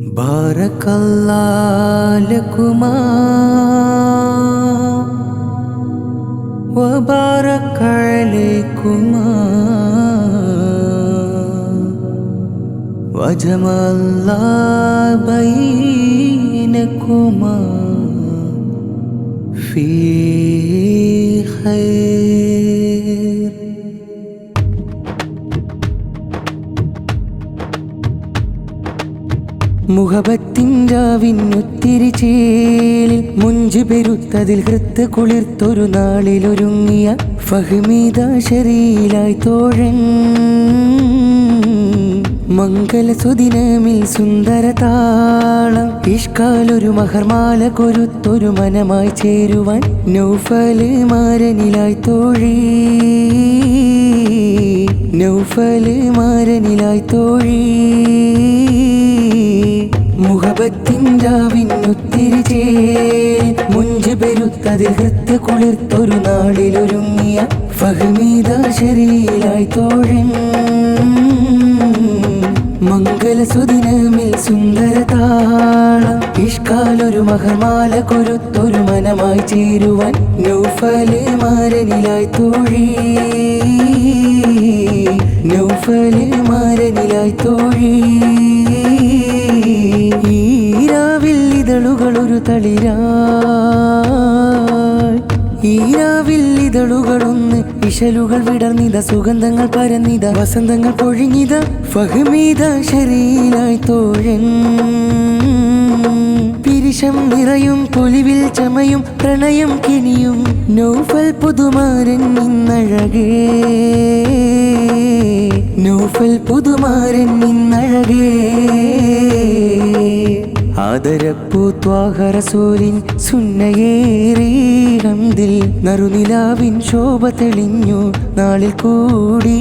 बारकल्लाह लकुमा व बारक अलैकुमा व जमअल्लाह बैनकुमा फी खैर। മുഹബത്തിൻ രാവിനൊത്തിരി ചേലിൽ മുഞ്ചു പെരുത്തതിൽ ഹൃത്ത് കുളിർത്തൊരു നാളിലൊരുങ്ങിയ ഫഹ്മീദ ശരീലായി തോഴൻ മംഗല സുദിനമിൽ സുന്ദര താളം ഇഷ്കാലൊരു മഹർമാല കൊരുത്തൊരു മനമായി ചേരുവാൻ നൗഫല് മാരനിലായി തോഴി നൗഫല് മാരനിലായി തോഴി മുഹബത്തിൻ രാവിനൊത്തിരി ചേൽ മുഞ്ചു പെരുത്തതിൽ ഹൃത്ത് കുളിർത്തൊരു നാളിലൊരുങ്ങിയ ഫഹ്മീദ ശരീലായി തോഴൻ മംഗല സുദിനമിൽ സുന്ദര താളം ഇഷ്കാലൊരു മഹർമാല കൊരുത്തൊരു മനമായി ചേരുവാൻ നൗഫല് മാരനിലായി തോഴി നൗഫല് മാരനിലായി തോഴി ഈരാവിൽ ഇതളുകളൊരു തളിരായി ഈരാവിൽ ഇതളുകളൊന്ന് ഇശലുകൾ വിടർന്നിത സുഗന്ധങ്ങൾ പരന്നിത വസന്തങ്ങൾ പൊഴിഞ്ഞിത ഫഹ്മീദ ശരീലായി തോഴൻ പിരിശം നിറയും പൊലിവിൽ ചമയും പ്രണയം കിനിയും നൗഫൽ പുതുമാരൻ നിന്നഴകേ നൗഫൽ പുതുമാരൻ നിന്നഴകേ ആദരപ്പൂ ത്വാഹ റസൂലിൻ സുന്നയേറി ഹംദിൽ നറുനിലാവിൻ ശോഭ തെളിഞ്ഞു നാളിൽ കൂടി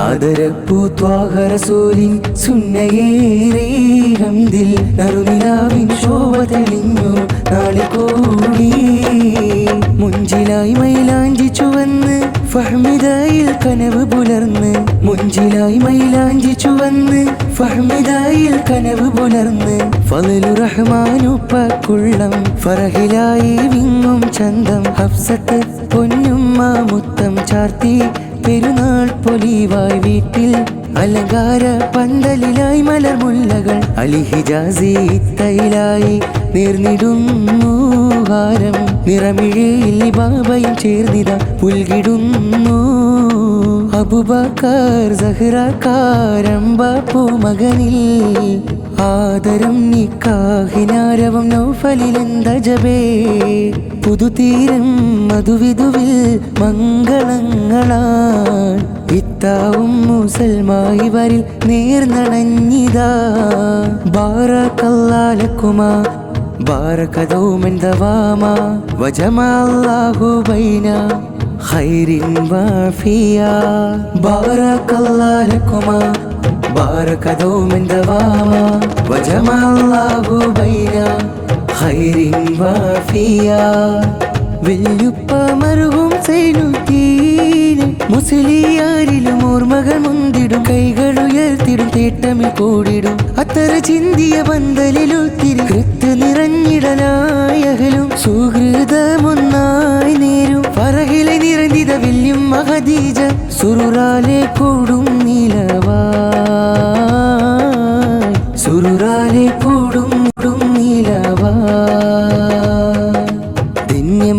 ആദരപ്പൂ ത്വാഹ റസൂലിൻ സുന്നയേറി ഹംദിൽ നറുനിലാവിൻ ശോഭ തെളിഞ്ഞു നാളിൽ കൂടി മുഞ്ചിലായി മൈലാഞ്ചി ചുവന്ന് ഫഹ്മിദയിൽ കനവ് പുലർന്ന് മുഞ്ചിലായി മൈലാഞ്ചി ചുവന്ന് ഫഹ്മിദയിൽ കനവ് പുലർന്ന് ഫളലു റഹ്മാനുപ്പക്കുള്ളം ഫറഹിലായി വിങ്ങും ചന്തം ഹഫ്സത്ത് പൊന്നുമ്മ മുത്തം ചാർത്തി പെരുന്നാൾ പൊലിവായി വീട്ടിൽ അലങ്കാര പന്തലിലായി മലർമുല്ലകൾ അലിഹിജാസി തൈലായി നേർന്നിടുന്നു ഹാരം നിറമിഴയിൽ ബാബയും ചേർന്നിത പുൽകിടുന്നു അബൂബക്കർ സഹ്റക്കാരമ്പ പൂമകനിൽ ആദരം നിക്കാഹിനാരവം നൗഫലിലെന്തജബേ പുതുതീരം മധുവിധുവിൽ മംഗളങ്ങളാൻ ഇത്താവും മുസൽമായി വരിൽ നേർന്നണഞ്ഞിതാ ബാറകല്ലാഹു ലക്കുമാ ബാറക ദൗമൻ ദവാമാ വജമഅല്ലാഹു ബൈന ഖൈരിൻ വഫിയാ ബാറകല്ലാഹു ലക്കുമാ ബാറക ദൗമൻ ദവാമാ വജമഅല്ലാഹു ബൈന ഖൈരിൻ വഫിയാ വെല്ലുപ്പ മറുകും സൈനുദ്ദീന് മുസ്ലിയാരിലും ഓർമ്മകൾ മുന്തിടും കൈകളുയർത്തിടും തേട്ടമിൽ കൂടിടും അത്തര ചിന്തിയ പന്തലിലൊത്തിരി കൃത്ത് നിറഞ്ഞിടലായകലും സുഹൃതമൊന്നായി നേരും ഫറഹിലെ നിറഞ്ഞിത വെല്ലും ഖദീജ സുറുറാലെ കൂടും നീലവായ് സുറുറാലെ കൂടും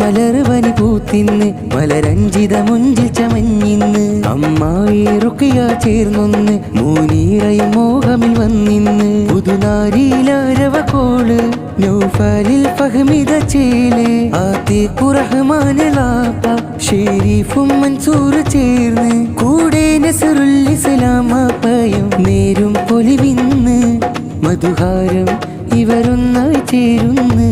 മലർവനി പൂത്തിന്ന് മലരഞ്ജിത മുഞ്ചിൽ ചമഞ്ഞിന്ന് അമ്മായി റുഖിയ ചേർന്നൊന്ന് മൂനീറയും മോഹമിൽ വന്നിന്ന് പുതുനാരിയിലാരവ കോള് നൗഫലിൽ ഫഹ്മിദ ചേല് ആതിഖു റഹ്മാനിലാപ്പ ഷെരീഫും മൻസൂർ ചേർന്ന് കൂടെ നസറുൽ ഇസ്ലാമാപ്പയും നേരും പൊലിവിന്ന് മധുഹാരം ഇവരൊന്നായി ചേരുന്ന്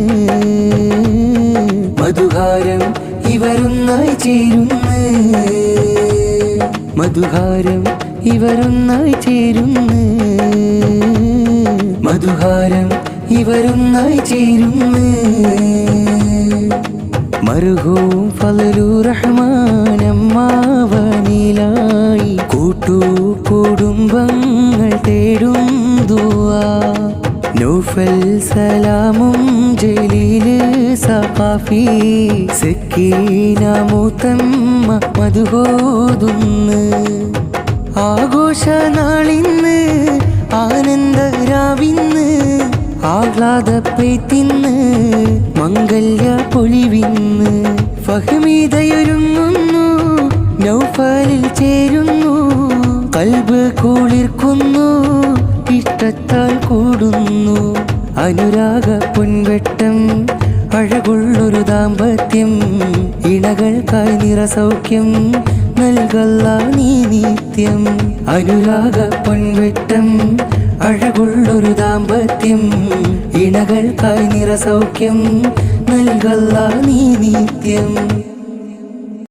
മധുഹാരം ഇവരൊന്നായി ചേരുന്ന് മധുഹാരം ഇവരൊന്നായി ചേരുന്ന് മധുഹാരം ഇവരൊന്നായി ചേരുന്ന് മർഹൂം ഫളലു റഹ്മാനമ്മാവനിലായി കൂട്ടു കുടുംബങ്ങൾ തേടും ദുആ നൗഫൽ സലാമും ജലീല് സഖാഫി സക്കീന മൂത്തമ്മ മധുഹോതുന്ന് ആഘോഷ നാളിന്ന് ആനന്ദരാവിന്ന് ആഹ്ലാദപ്പെയ്ത്തിന്ന് മംഗല്യ പൊലിവിന്ന് ഫഹ്മീദയൊരുങ്ങുന്നു നൗഫലിൽ ചേരുന്നു കൽബ് കുളിർക്കുന്നു ഇഷ്ടത്താൽ കൂടുന്നു അനുരാഗ പൊൻവെട്ടം അഴകുള്ളൊരു ദാമ്പത്യം ഇണകൾക്കായി നിറസൗഖ്യം നൽകല്ല നീ നിത്യം അനുരാഗ പൊൻവെട്ടം അഴകുള്ളൊരു ദാമ്പത്യം ഇണകൾക്കായി നിറസൗഖ്യം നൽകല്ല നീ നിത്യം